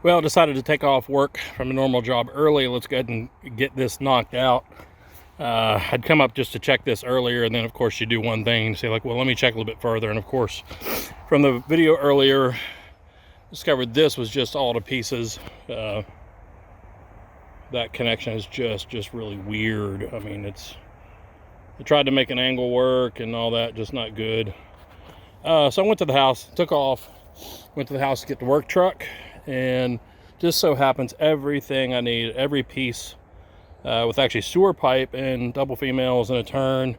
Well, decided to take off work from a normal job early. Let's go ahead and get this knocked out. I'd come up just to check this earlier, and then of course you do one thing and say like, well, let me check a little bit further. And of course, from the video earlier, discovered this was just all to pieces. That connection is just really weird. I mean, I tried to make an angle work and all that, just not good. So I went to the house, took off, went to the house to get the work truck, and just so happens everything I need, every piece, with actually sewer pipe and double females and a turn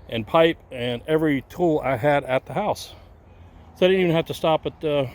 and pipe and every tool I had at the house. So I didn't even have to stop at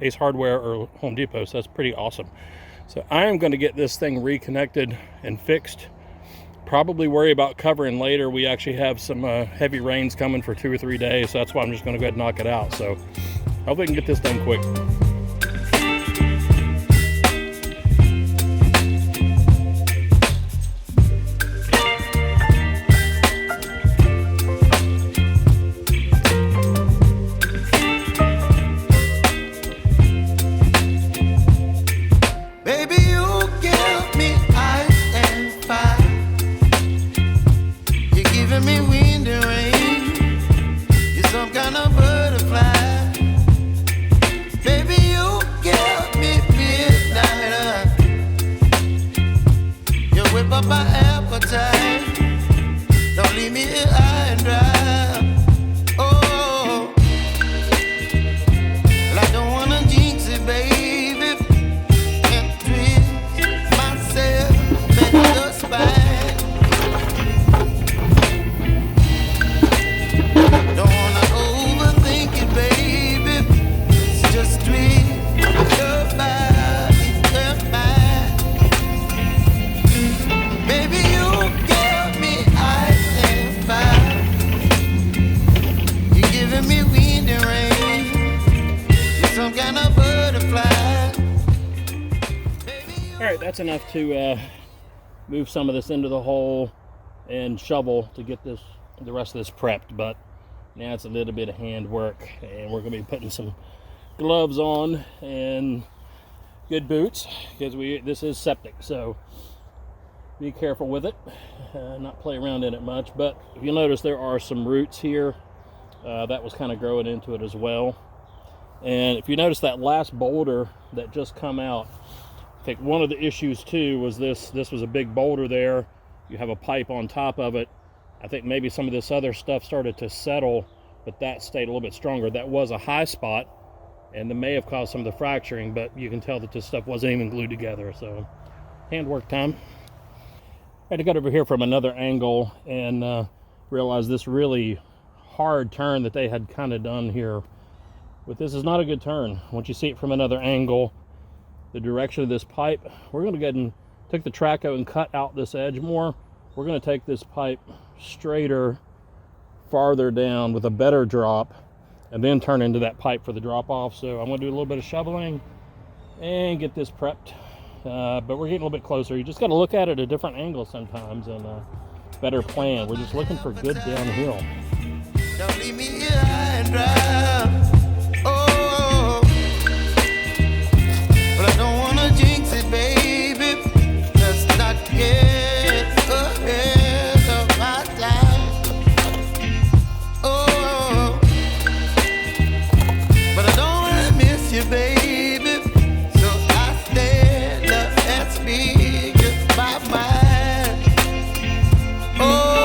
Ace Hardware or Home Depot, so that's pretty awesome. So I am going to get this thing reconnected and fixed. Probably worry about covering later. We actually have some heavy rains coming for 2 or 3 days, so that's why I'm just going to go ahead and knock it out. So hopefully I can get this done quick. Alright, that's enough to move some of this into the hole and shovel to get the rest of this prepped, but now it's a little bit of hand work, and we're going to be putting some gloves on and good boots because this is septic, so be careful with it, not play around in it much. But if you notice, there are some roots here that was kind of growing into it as well. And if you notice that last boulder that just come out, I think one of the issues too was this was a big boulder there. You have a pipe on top of it. I think maybe some of this other stuff started to settle, but that stayed a little bit stronger. That was a high spot, and that may have caused some of the fracturing, but you can tell that this stuff wasn't even glued together. So handwork time. I had to get over here from another angle and realize this really hard turn that they had kind of done here. But this is not a good turn. Once you see it from another angle, the direction of this pipe, we're going to go ahead and take the track out and cut out this edge more. We're going to take this pipe straighter, farther down with a better drop, and then turn into that pipe for the drop off. So I'm going to do a little bit of shoveling and get this prepped. But we're getting a little bit closer. You just got to look at it at a different angle sometimes and better plan. We're just looking for good downhill. Don't leave me here high and dry. Oh, but I don't wanna jinx it, baby. Let's not get ahead of my time. Oh, but I don't wanna miss you, baby. So I stand up and speak just my mind. Oh.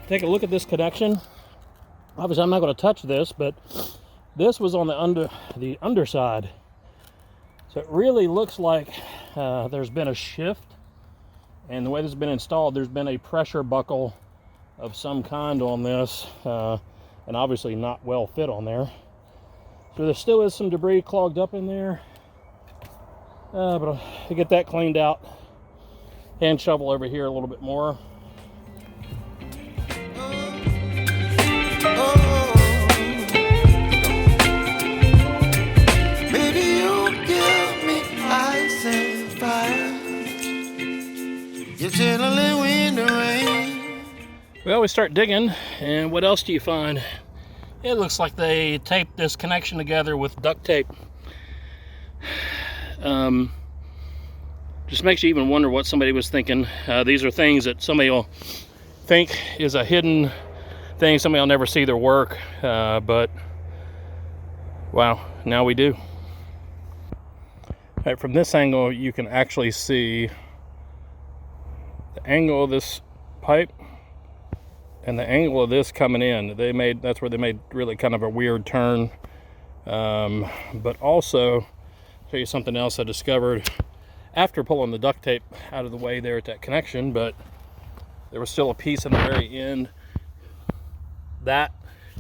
Take a look at this connection. Obviously I'm not going to touch this, but this was on the underside, so it really looks like there's been a shift, and the way this has been installed, there's been a pressure buckle of some kind on this, and obviously not well fit on there. So there still is some debris clogged up in there, but I'll get that cleaned out. Hand shovel over here a little bit more. You're chilling in the rain. Well, we start digging, and what else do you find? It looks like they taped this connection together with duct tape. Just makes you even wonder what somebody was thinking. These are things that somebody will think is a hidden thing. Somebody will never see their work, but wow, now we do. All right, from this angle, you can actually see the angle of this pipe and the angle of this coming in. That's where they made really kind of a weird turn. But also, show you something else I discovered after pulling the duct tape out of the way there at that connection, but there was still a piece in the very end. That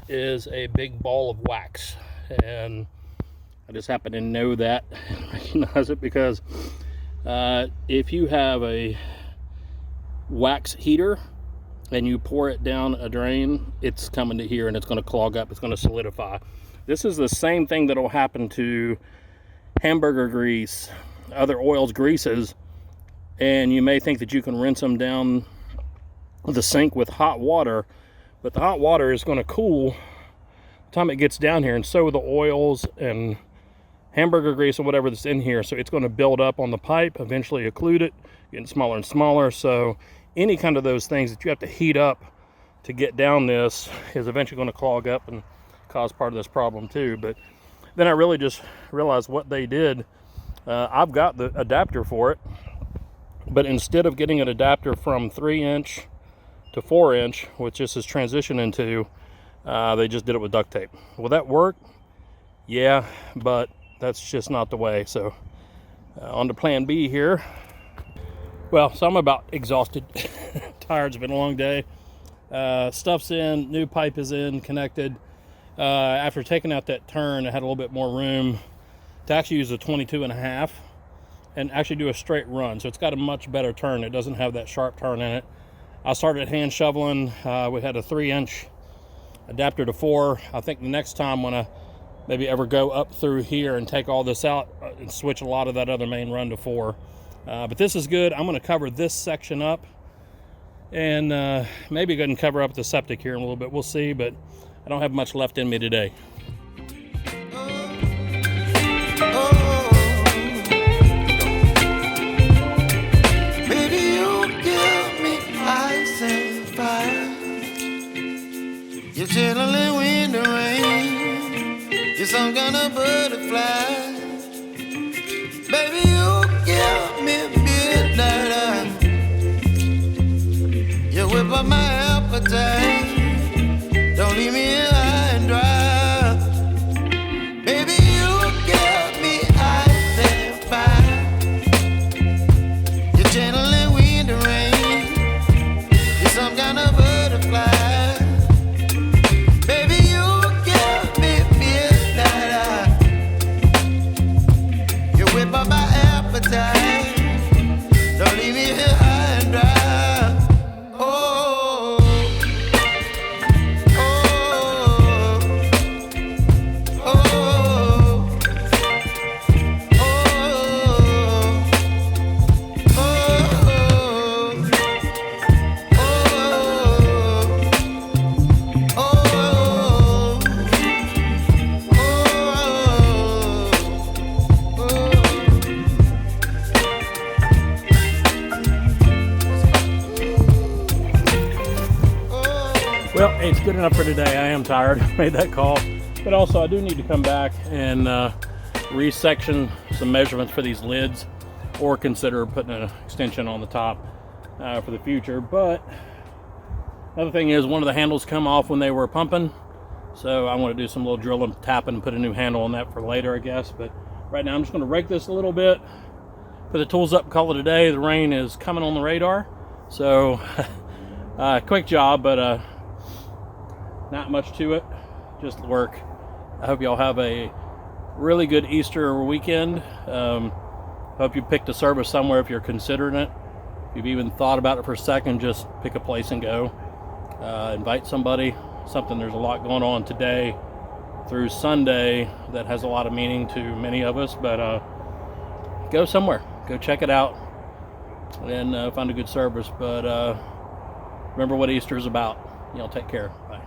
is a big ball of wax, and I just happen to know that and recognize it because if you have a wax heater and you pour it down a drain, it's coming to here and it's going to clog up, it's going to solidify. This is the same thing that will happen to hamburger grease, other oils, greases, and you may think that you can rinse them down the sink with hot water, but the hot water is going to cool the time it gets down here, and so are the oils and hamburger grease or whatever that's in here, so it's going to build up on the pipe, eventually occlude it, getting smaller and smaller. So any kind of those things that you have to heat up to get down this is eventually going to clog up and cause part of this problem too. But then I really just realized what they did. I've got the adapter for it, but instead of getting an adapter from 3-inch to 4-inch, which this is transitioning to, they just did it with duct tape. Will that work? Yeah, but that's just not the way. So on to plan B here. Well, so I'm about exhausted, tired. It's been a long day. Stuff's in, new pipe is in, connected. After taking out that turn, I had a little bit more room to actually use a 22.5 and actually do a straight run. So it's got a much better turn. It doesn't have that sharp turn in it. I started hand shoveling. We had a 3-inch adapter to 4. I think the next time when I maybe ever go up through here and take all this out and switch a lot of that other main run to 4. But this is good. I'm going to cover this section up and maybe go ahead and cover up the septic here in a little bit. We'll see, but I don't have much left in me today. Baby, you give me ice and fire. You're chilling in the rain. You're some kind of butterfly. Baby, you give me midnight. You whip up my appetite. Don't leave me here high and dry. Baby, you give me ice and fire. You're channeling wind and rain. You're some kind of butterfly. Baby, you give me midnight. You whip up my appetite. Don't leave me here high and dry. Well, it's good enough for today. I am tired. I made that call. But also, I do need to come back and resection some measurements for these lids, or consider putting an extension on the top for the future. But another thing is, one of the handles come off when they were pumping. So I want to do some little drilling, tapping, and put a new handle on that for later, I guess. But right now, I'm just going to rake this a little bit, put the tools up, call it a day. The rain is coming on the radar. So quick job, but not much to it, just work. I hope y'all have a really good Easter weekend. Hope you picked a service somewhere if you're considering it. If you've even thought about it for a second, just pick a place and go. Invite somebody. There's a lot going on today through Sunday that has a lot of meaning to many of us, but go somewhere, go check it out. and find a good service. But remember what Easter is about. Y'all take care. Bye.